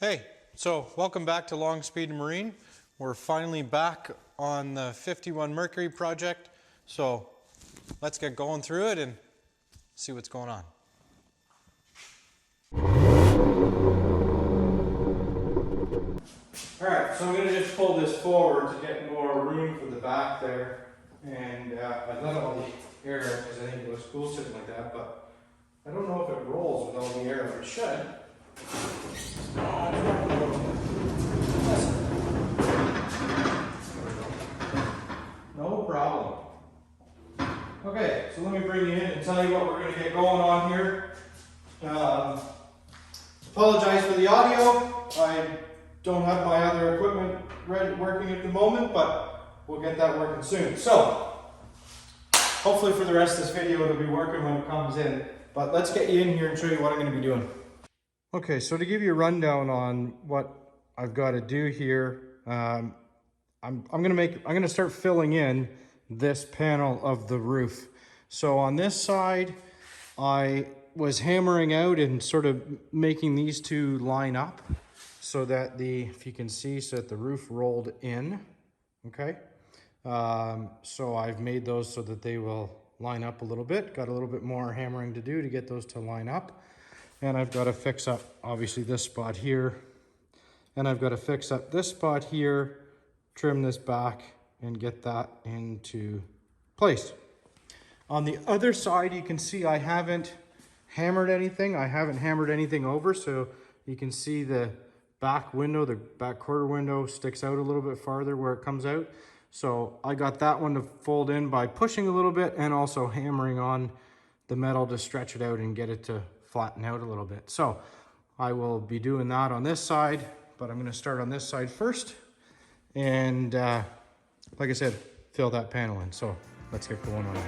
Hey, so welcome back to Long Speed Marine. We're finally back on the 51 Mercury project. So let's get going through it and see what's going on. All right, so I'm going to just pull this forward to get more room for the back there. And I let all the air out because I think it was cool sitting like that, but I don't know if it rolls with all the air. It should. No problem. Okay, so let me bring you in and tell you what we're going to get going on here. Apologize for the audio. I don't have my other equipment working at the moment, but we'll get that working soon. So, hopefully for the rest of this video it'll be working when it comes in. But let's get you in here and show you what I'm going to be doing. Okay, so to give you a rundown on what I've got to do here, I'm going to start filling in this panel of the roof. So on this side, I was hammering out and sort of making these two line up so that if you can see, so that the roof rolled in. Okay, so I've made those so that they will line up a little bit. Got a little bit more hammering to do to get those to line up. And I've got to fix up, obviously, this spot here. And I've got to fix up this spot here, trim this back, and get that into place. On the other side, you can see I haven't hammered anything. I haven't hammered anything over, so you can see the back window, the back quarter window sticks out a little bit farther where it comes out. So I got that one to fold in by pushing a little bit and also hammering on the metal to stretch it out and get it to flatten out a little bit. So I will be doing that on this side, but I'm going to start on this side first and like I said, fill that panel in. So let's get going on that.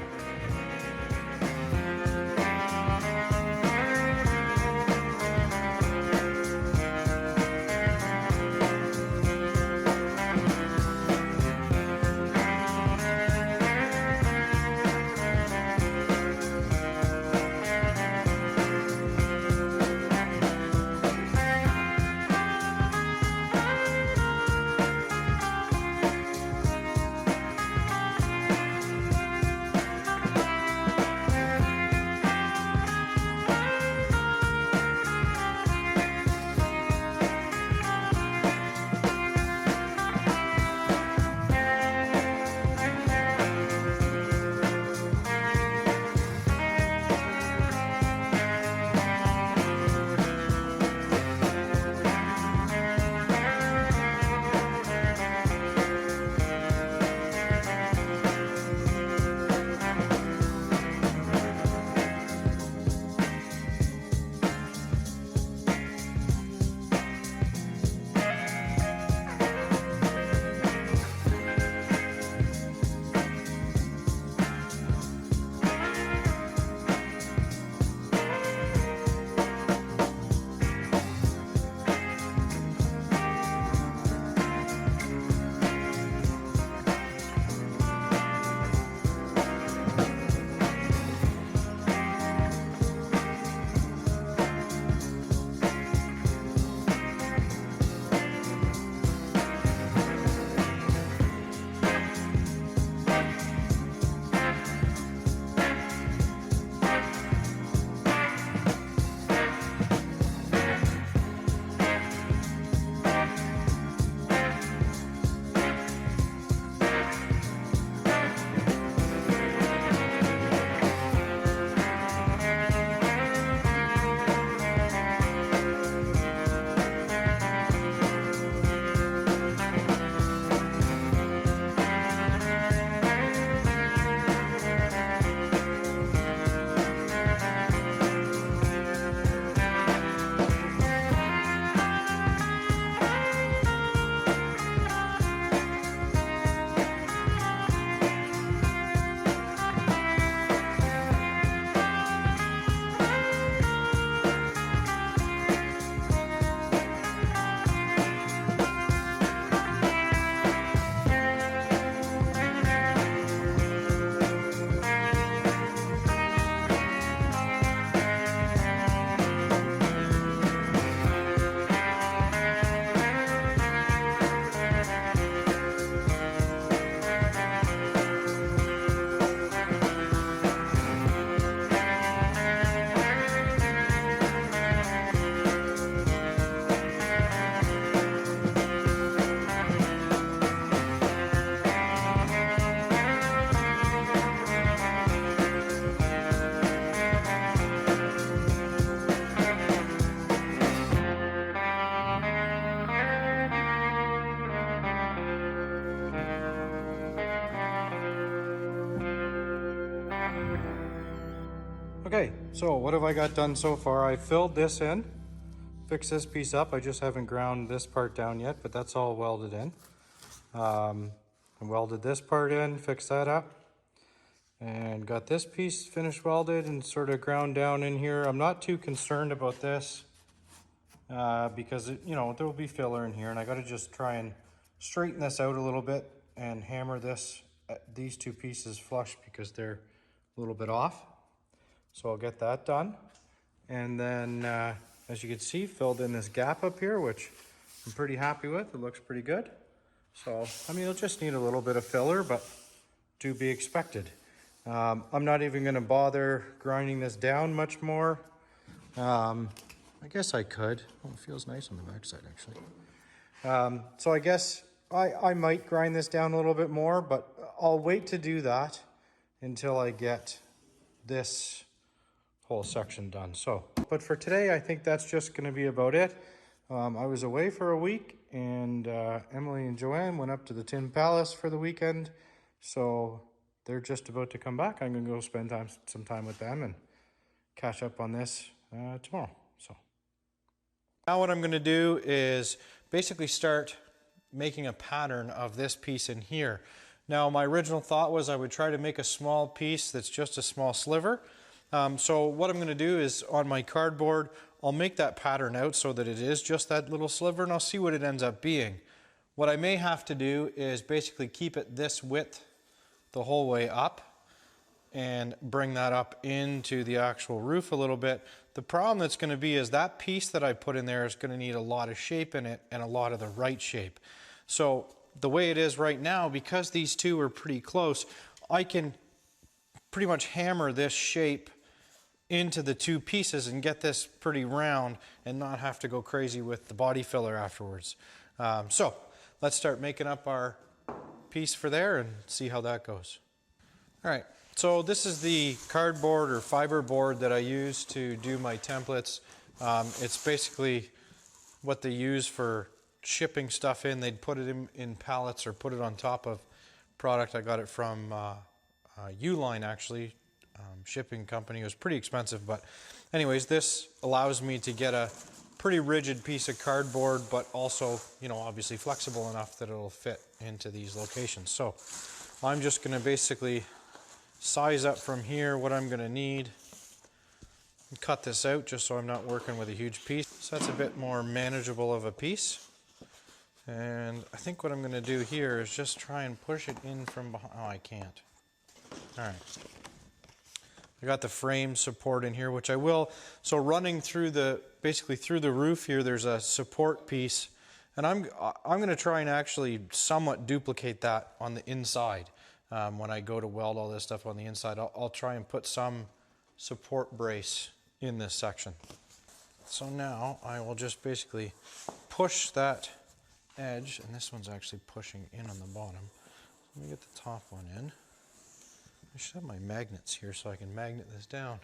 Okay, so what have I got done so far? I filled this in, fixed this piece up. I just haven't ground this part down yet, but that's all welded in. I welded this part in, fixed that up, and got this piece finished welded and sort of ground down in here. I'm not too concerned about this because you know, there will be filler in here, and I got to just try and straighten this out a little bit and hammer these two pieces flush because they're a little bit off. So I'll get that done. And then, as you can see, filled in this gap up here, which I'm pretty happy with. It looks pretty good. So, I mean, it'll just need a little bit of filler, but to be expected. I'm not even gonna bother grinding this down much more. I guess I could. Oh, it feels nice on the backside, actually. So I guess I might grind this down a little bit more, but I'll wait to do that until I get this whole section done. So, but for today, I think that's just going to be about it. I was away for a week, and Emily and Joanne went up to the Tin Palace for the weekend, so they're just about to come back. I'm going to go spend some time with them and catch up on this tomorrow. So now what I'm going to do is basically start making a pattern of this piece in here. Now my original thought was I would try to make a small piece that's just a small sliver. So what I'm going to do is on my cardboard, I'll make that pattern out so that it is just that little sliver, and I'll see what it ends up being. What I may have to do is basically keep it this width the whole way up and bring that up into the actual roof a little bit. The problem that's going to be is that piece that I put in there is going to need a lot of shape in it and a lot of the right shape. So the way it is right now, because these two are pretty close, I can pretty much hammer this shape into the two pieces and get this pretty round and not have to go crazy with the body filler afterwards. So let's start making up our piece for there and see how that goes. All right, so this is the cardboard or fiber board that I use to do my templates. It's basically what they use for shipping stuff in. They'd put it in pallets or put it on top of product. I got it from Uline, actually. Shipping company. It was pretty expensive, but anyways, this allows me to get a pretty rigid piece of cardboard, but also, you know, obviously flexible enough that it'll fit into these locations. So I'm just going to basically size up from here what I'm going to need and cut this out just so I'm not working with a huge piece. So that's a bit more manageable of a piece. And I think what I'm going to do here is just try and push it in from behind. Oh, I can't. All right. I got the frame support in here, which I will. So running through basically through the roof here, there's a support piece, and I'm going to try and actually somewhat duplicate that on the inside. When I go to weld all this stuff on the inside, I'll try and put some support brace in this section. So now I will just basically push that edge, and this one's actually pushing in on the bottom. Let me get the top one in. I should have my magnets here so I can magnet this down.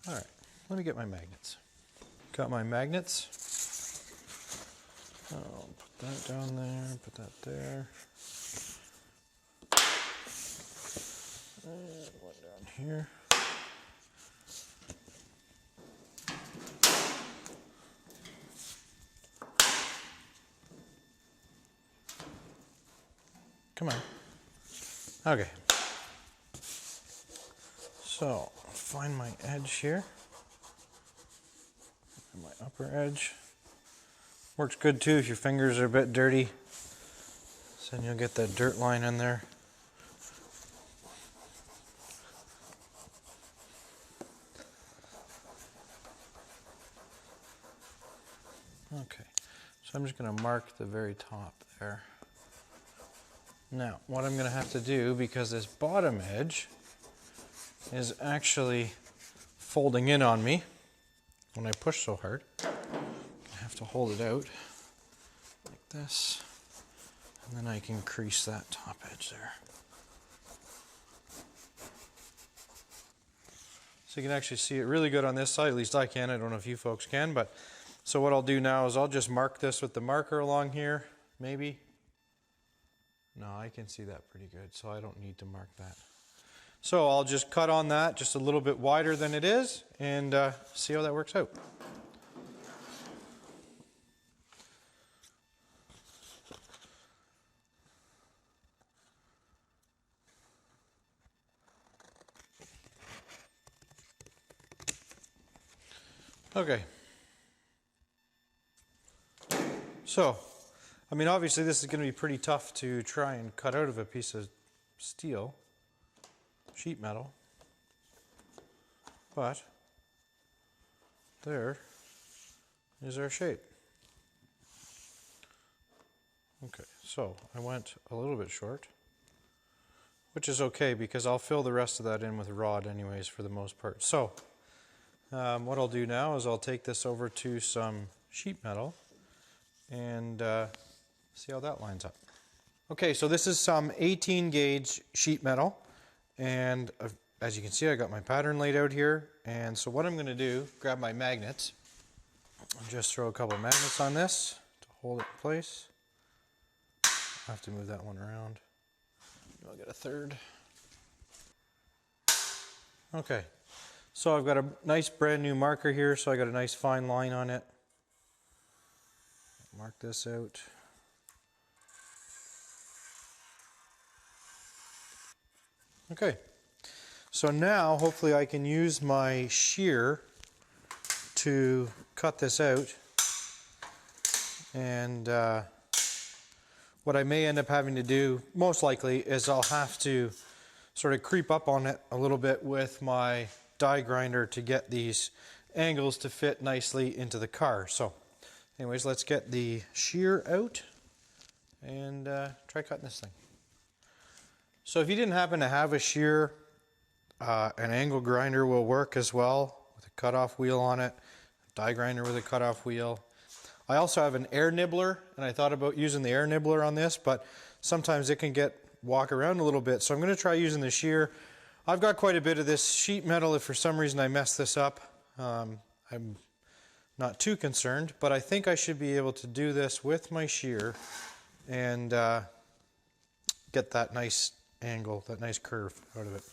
All right, let me get my magnets. Got my magnets. I'll put that down there, put that there. And one down here. Come on. Okay. So, find my edge here, my upper edge. Works good too if your fingers are a bit dirty, so then you'll get that dirt line in there. Okay, so I'm just going to mark the very top there. Now, what I'm going to have to do, because this bottom edge is actually folding in on me when I push so hard, I have to hold it out like this, and then I can crease that top edge there. So you can actually see it really good on this side, at least I can. I don't know if you folks can, but so what I'll do now is I'll just mark this with the marker along here, maybe. No, I can see that pretty good, so I don't need to mark that. So I'll just cut on that just a little bit wider than it is and see how that works out. Okay. So, I mean, obviously this is going to be pretty tough to try and cut out of a piece of steel, sheet metal, but there is our shape. Okay, so I went a little bit short, which is okay because I'll fill the rest of that in with rod anyways for the most part. So, what I'll do now is I'll take this over to some sheet metal and see how that lines up. Okay, so this is some 18 gauge sheet metal, and as you can see I got my pattern laid out here, and so what I'm going to do, grab my magnets and just throw a couple of magnets on this to hold it in place. I have to move that one around. I'll get a third. Okay, so I've got a nice brand new marker here, so I got a nice fine line on it. Mark this out. Okay, so now hopefully I can use my shear to cut this out, and what I may end up having to do, most likely, is I'll have to sort of creep up on it a little bit with my die grinder to get these angles to fit nicely into the car. So anyways, let's get the shear out and try cutting this thing. So if you didn't happen to have a shear, an angle grinder will work as well with a cutoff wheel on it, a die grinder with a cutoff wheel. I also have an air nibbler, and I thought about using the air nibbler on this, but sometimes it can walk around a little bit, so I'm going to try using the shear. I've got quite a bit of this sheet metal. If for some reason I mess this up, I'm not too concerned, but I think I should be able to do this with my shear and get that nice angle, that nice curve out of it.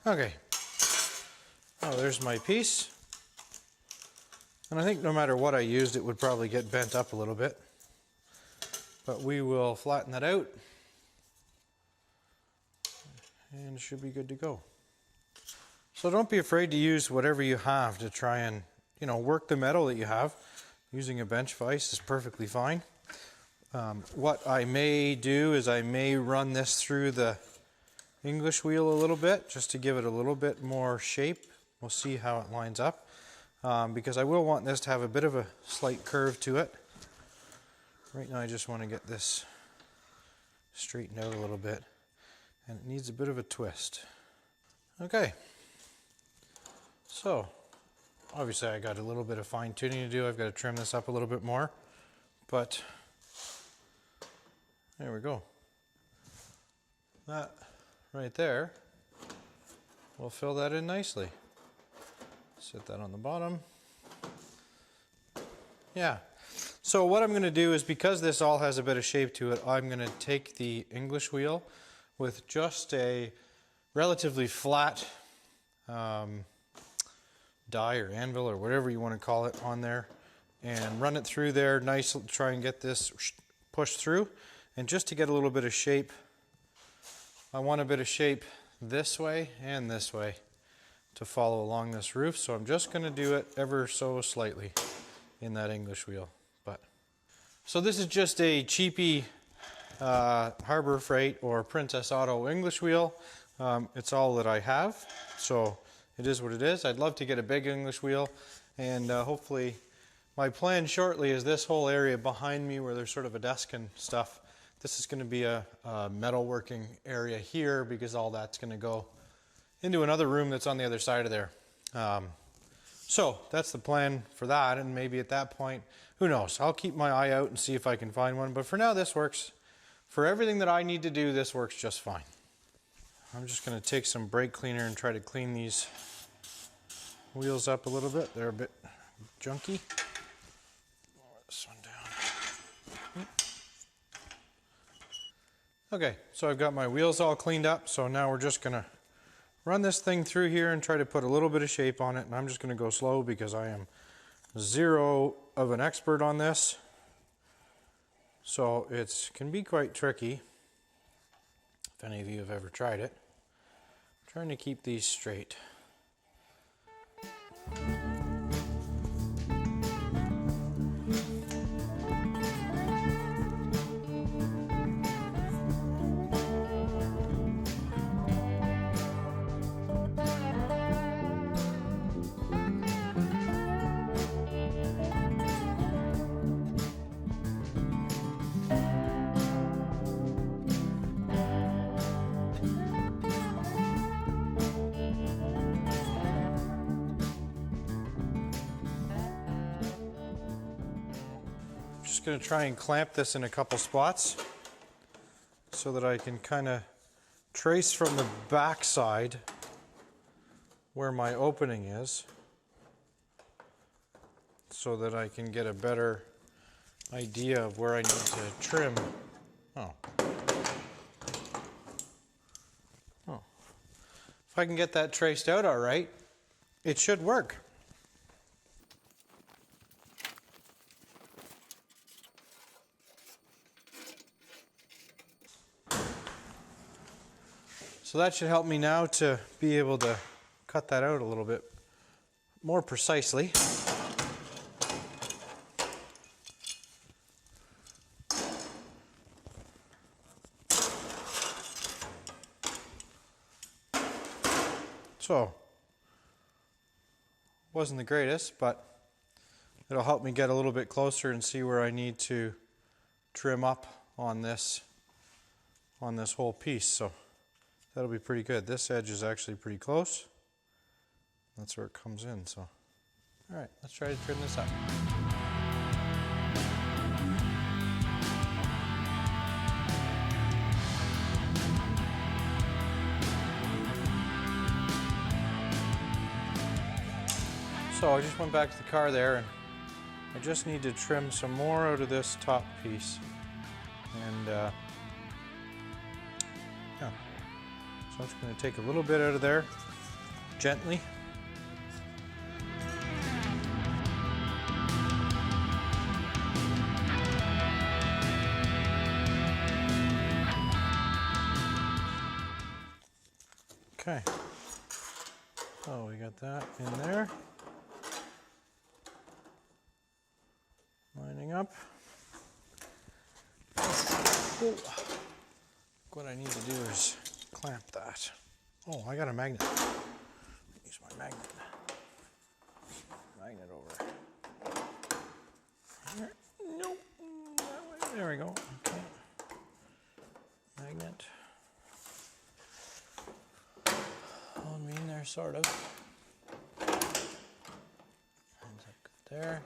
Okay, oh, there's my piece, and I think no matter what I used it would probably get bent up a little bit, but we will flatten that out and it should be good to go. So don't be afraid to use whatever you have to try and, you know, work the metal that you have. Using a bench vise is perfectly fine. What I may do is I may run this through the English wheel a little bit just to give it a little bit more shape. We'll see how it lines up, because I will want this to have a bit of a slight curve to it. Right now I just want to get this straightened out a little bit, and it needs a bit of a twist. Okay, so obviously I got a little bit of fine tuning to do. I've got to trim this up a little bit more, but there we go. That right there, we'll fill that in nicely. Set that on the bottom. Yeah, so what I'm going to do is, because this all has a bit of shape to it, I'm going to take the English wheel with just a relatively flat die or anvil or whatever you want to call it on there, and run it through there nice, try and get this pushed through. And just to get a little bit of shape, I want a bit of shape this way and this way to follow along this roof, so I'm just going to do it ever so slightly in that English wheel. So this is just a cheapy Harbor Freight or Princess Auto English wheel. It's all that I have, so it is what it is. I'd love to get a big English wheel, and hopefully my plan shortly is this whole area behind me where there's sort of a desk and stuff, This is going to be a metalworking area here because all that's going to go into another room that's on the other side of there. So that's the plan for that, and maybe at that point, who knows? I'll keep my eye out and see if I can find one, but for now this works. For everything that I need to do, this works just fine. I'm just going to take some brake cleaner and try to clean these wheels up a little bit. They're a bit junky. Lower this one down. Okay, so I've got my wheels all cleaned up, so now we're just going to run this thing through here and try to put a little bit of shape on it, and I'm just going to go slow because I am zero of an expert on this. So it can be quite tricky, if any of you have ever tried it. I'm trying to keep these straight. Going to try and clamp this in a couple spots so that I can kind of trace from the back side where my opening is so that I can get a better idea of where I need to trim. Oh. If I can get that traced out all right, it should work. So that should help me now to be able to cut that out a little bit more precisely. So, wasn't the greatest, but it'll help me get a little bit closer and see where I need to trim up on this whole piece. So that'll be pretty good. This edge is actually pretty close. That's where it comes in. So, all right, let's try to trim this up. So I just went back to the car there, and I just need to trim some more out of this top piece. And yeah. So I'm just going to take a little bit out of there, gently. Okay. So we got that in there. Lining up. Oh. What I need to do is clamp that. Oh, I got a magnet. Use my magnet. Magnet over. Nope. That way. There we go. Okay. Magnet. On me in there, sort of. Hands up good there.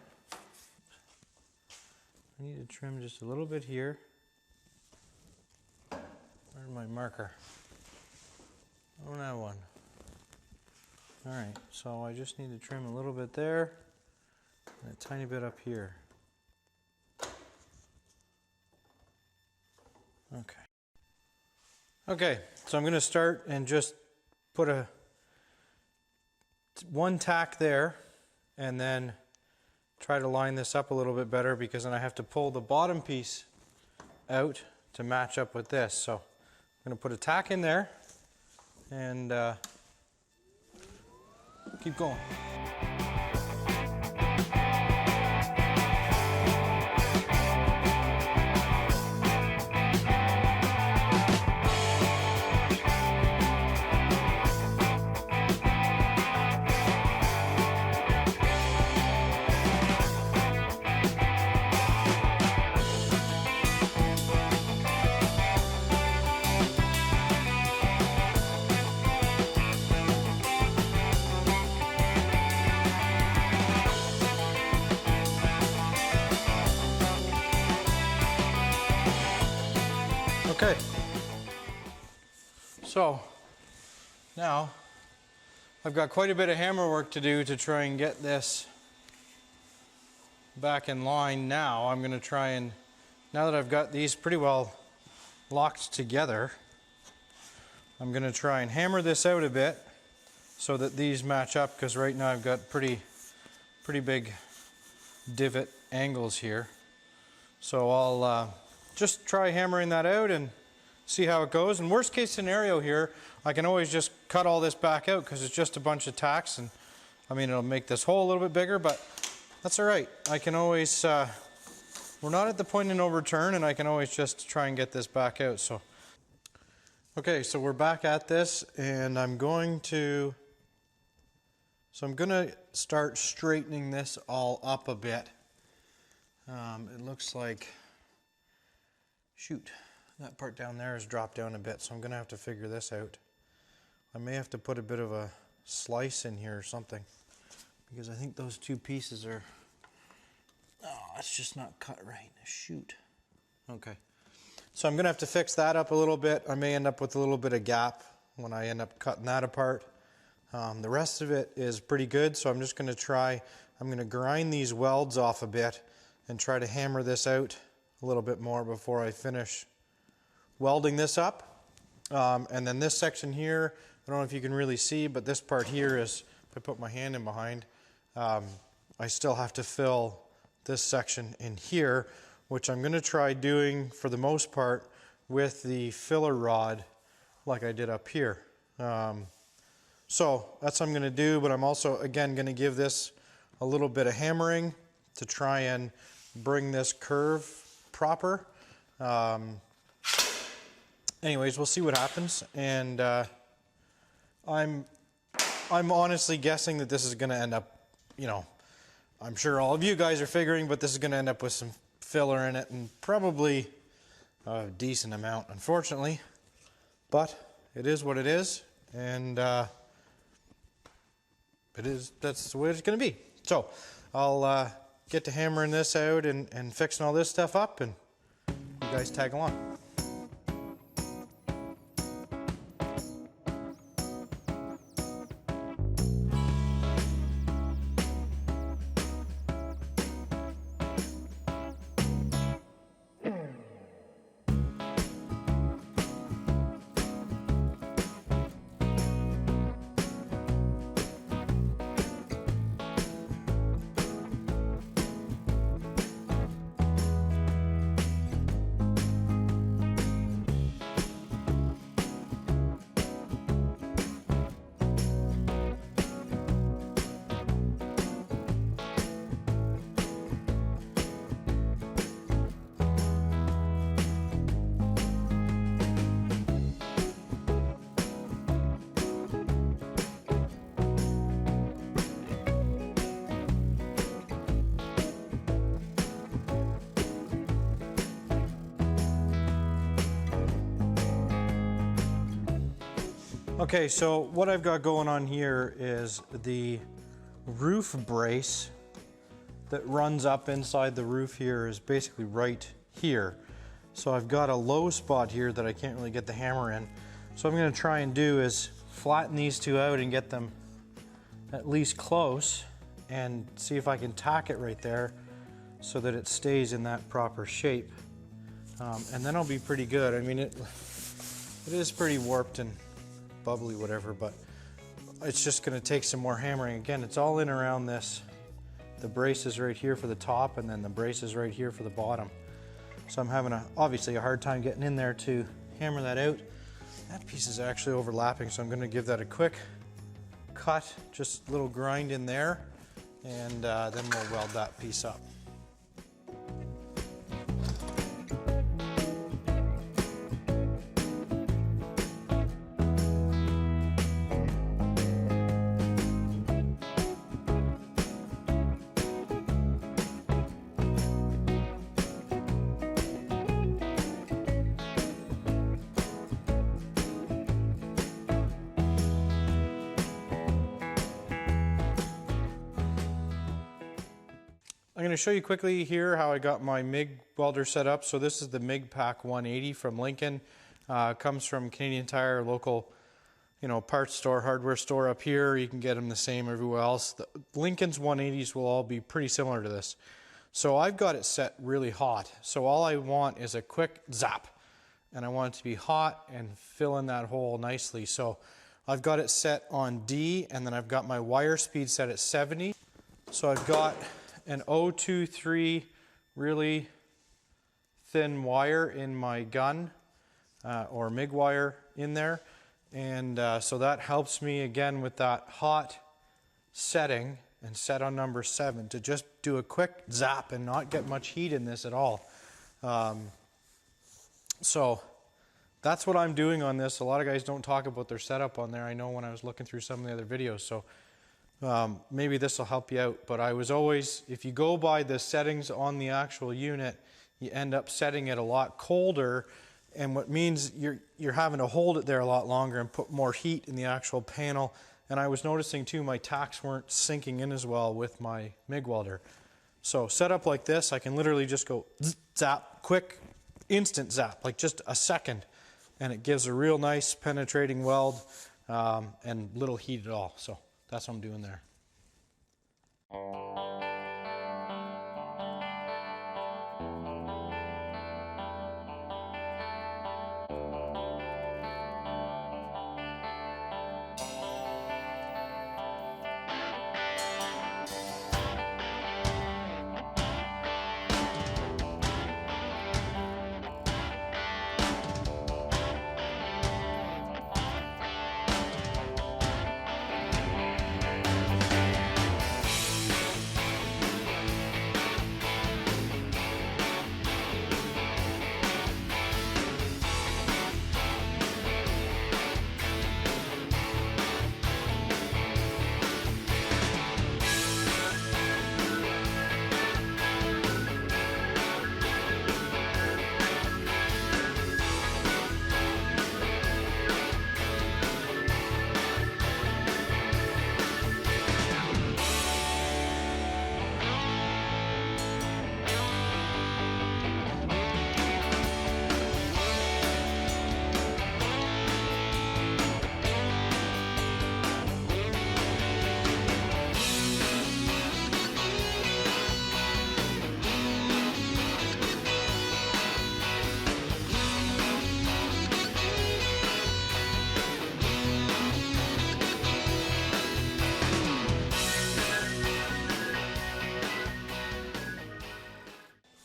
I need to trim just a little bit here. Where's my marker? I don't have one. Alright, so I just need to trim a little bit there and a tiny bit up here. Okay. Okay, so I'm going to start and just put one tack there and then try to line this up a little bit better, because then I have to pull the bottom piece out to match up with this. So I'm going to put a tack in there and keep going. Okay. So now I've got quite a bit of hammer work to do to try and get this back in line. Now I'm going to try and, now that I've got these pretty well locked together, I'm going to try and hammer this out a bit so that these match up, because right now I've got pretty big divot angles here. So I'll just try hammering that out and see how it goes. And worst case scenario here, I can always just cut all this back out because it's just a bunch of tacks, and I mean it'll make this hole a little bit bigger, but that's all right. I can always, we're not at the point of no return, and I can always just try and get this back out. So, okay, so we're back at this, and I'm going to start straightening this all up a bit. It looks like, shoot, that part down there has dropped down a bit, so I'm going to have to figure this out. I may have to put a bit of a slice in here or something, because I think those two pieces are, oh, it's just not cut right. Shoot. Okay. So I'm going to have to fix that up a little bit. I may end up with a little bit of gap when I end up cutting that apart. The rest of it is pretty good, so I'm just going to try, I'm going to grind these welds off a bit and try to hammer this out a little bit more before I finish welding this up. And then this section here, I don't know if you can really see, but this part here is, if I put my hand in behind, I still have to fill this section in here, which I'm going to try doing for the most part with the filler rod like I did up here. So that's what I'm going to do, but I'm also again going to give this a little bit of hammering to try and bring this curve proper. Anyways, we'll see what happens, and I'm honestly guessing that this is going to end up, you know, I'm sure all of you guys are figuring, but this is going to end up with some filler in it, and probably a decent amount, unfortunately. But it is what it is, and that's the way it's going to be. So I'll get to hammering this out and fixing all this stuff up, and you guys tag along. Okay, so what I've got going on here is the roof brace that runs up inside the roof here is basically right here. So I've got a low spot here that I can't really get the hammer in. So what I'm going to try and do is flatten these two out and get them at least close and see if I can tack it right there so that it stays in that proper shape. And then I'll be pretty good. I mean, it is pretty warped and bubbly, whatever, but it's just going to take some more hammering. Again, it's all in around this. The brace is right here for the top, and then the brace is right here for the bottom. So I'm having obviously a hard time getting in there to hammer that out. That piece is actually overlapping, so I'm going to give that a quick cut, just a little grind in there, and then we'll weld that piece up. I'm going to show you quickly here how I got my MIG welder set up. So this is the MIG Pack 180 from Lincoln. Comes from Canadian Tire, local, parts store, hardware store up here. You can get them the same everywhere else. The Lincoln's 180s will all be pretty similar to this. So I've got it set really hot. So all I want is a quick zap, and I want it to be hot and fill in that hole nicely. So I've got it set on D, and then I've got my wire speed set at 70. So I've got an 023 really thin wire in my gun, or MIG wire in there. And so that helps me again with that hot setting and set on number 7 to just do a quick zap and not get much heat in this at all. So that's what I'm doing on this. A lot of guys don't talk about their setup on there. I know when I was looking through some of the other videos. So maybe this will help you out. But I was always, if you go by the settings on the actual unit, you end up setting it a lot colder, and what means you're having to hold it there a lot longer and put more heat in the actual panel. And I was noticing too, my tacks weren't sinking in as well with my MIG welder. So set up like this, I can literally just go zap, quick, instant zap, like just a second, and it gives a real nice penetrating weld and little heat at all. So that's what I'm doing there.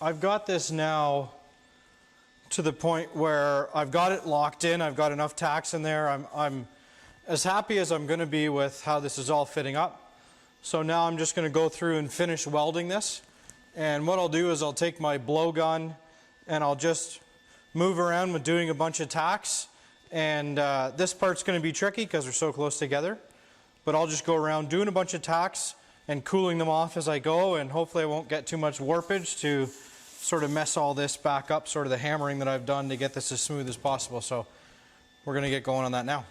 I've got this now to the point where I've got it locked in. I've got enough tacks in there. I'm as happy as I'm going to be with how this is all fitting up. So now I'm just going to go through and finish welding this. And what I'll do is I'll take my blowgun and I'll just move around with doing a bunch of tacks. And this part's going to be tricky because they're so close together. But I'll just go around doing a bunch of tacks and cooling them off as I go, and hopefully I won't get too much warpage to sort of mess all this back up, sort of the hammering that I've done to get this as smooth as possible. So we're going to get going on that now.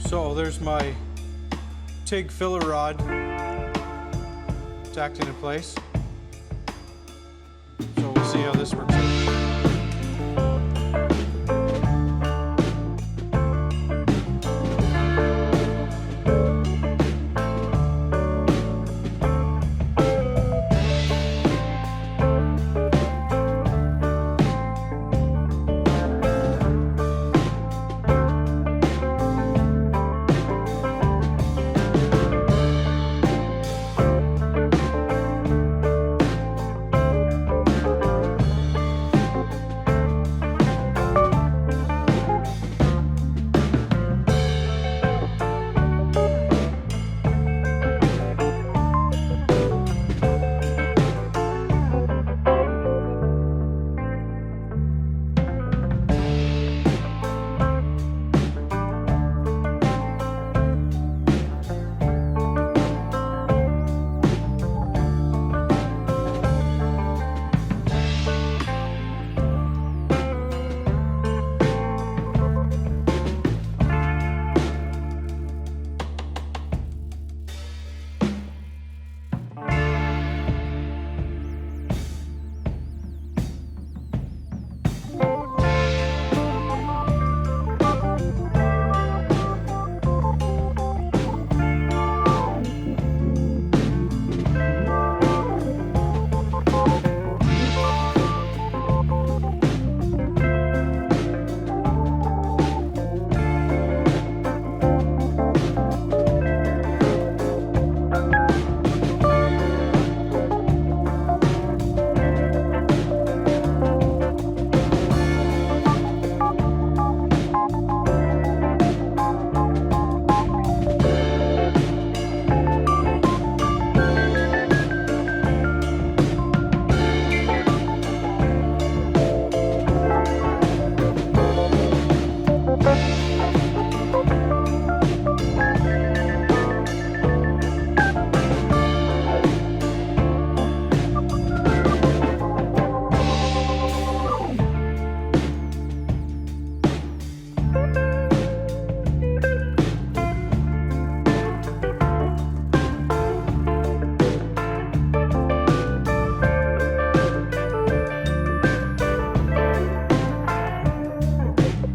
So there's my TIG filler rod tacked into place. So we'll see how this works out.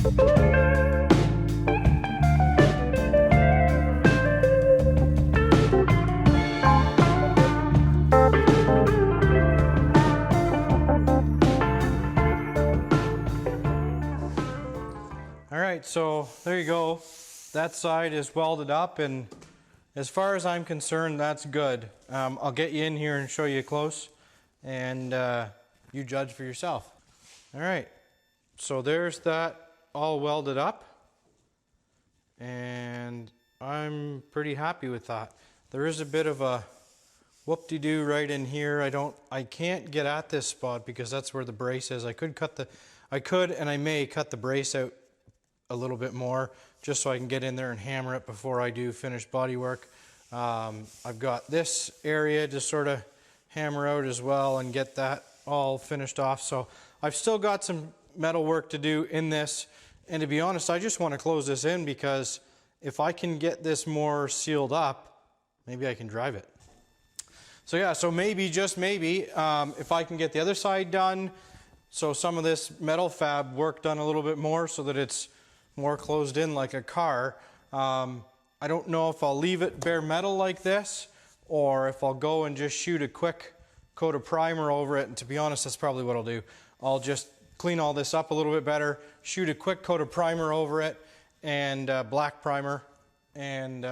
All right, so there you go. That side is welded up, and as far as I'm concerned, that's good. I'll get you in here and show you close, and you judge for yourself. All right, so there's that all welded up, and I'm pretty happy with that. There is a bit of a whoop-de-doo right in here. I can't get at this spot because that's where the brace is. I could and I may cut the brace out a little bit more just so I can get in there and hammer it before I do finished body work. I've got this area to sort of hammer out as well and get that all finished off. So I've still got some metal work to do in this, and to be honest, I just want to close this in because if I can get this more sealed up, maybe I can drive it. So yeah, so maybe, just maybe, if I can get the other side done, so some of this metal fab work done a little bit more so that it's more closed in like a car. I don't know if I'll leave it bare metal like this or if I'll go and just shoot a quick coat of primer over it, and to be honest, that's probably what I'll do. I'll just clean all this up a little bit better, shoot a quick coat of primer over it, and black primer, and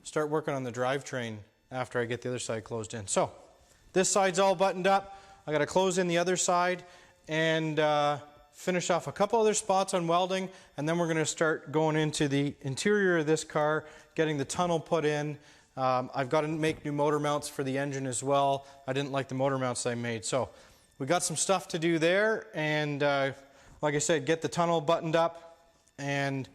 start working on the drivetrain after I get the other side closed in. So this side's all buttoned up. I got to close in the other side and finish off a couple other spots on welding, and then we're going to start going into the interior of this car, getting the tunnel put in. I've got to make new motor mounts for the engine as well. I didn't like the motor mounts I made, so we got some stuff to do there, and like I said, get the tunnel buttoned up and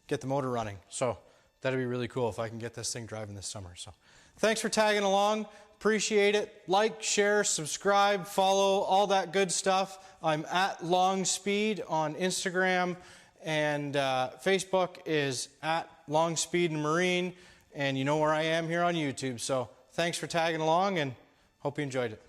get the motor running. So that'd be really cool if I can get this thing driving this summer. So thanks for tagging along. Appreciate it. Like, share, subscribe, follow, all that good stuff. I'm at Long Speed on Instagram, and Facebook is at Long Speed and Marine, and you know where I am here on YouTube. So thanks for tagging along, and hope you enjoyed it.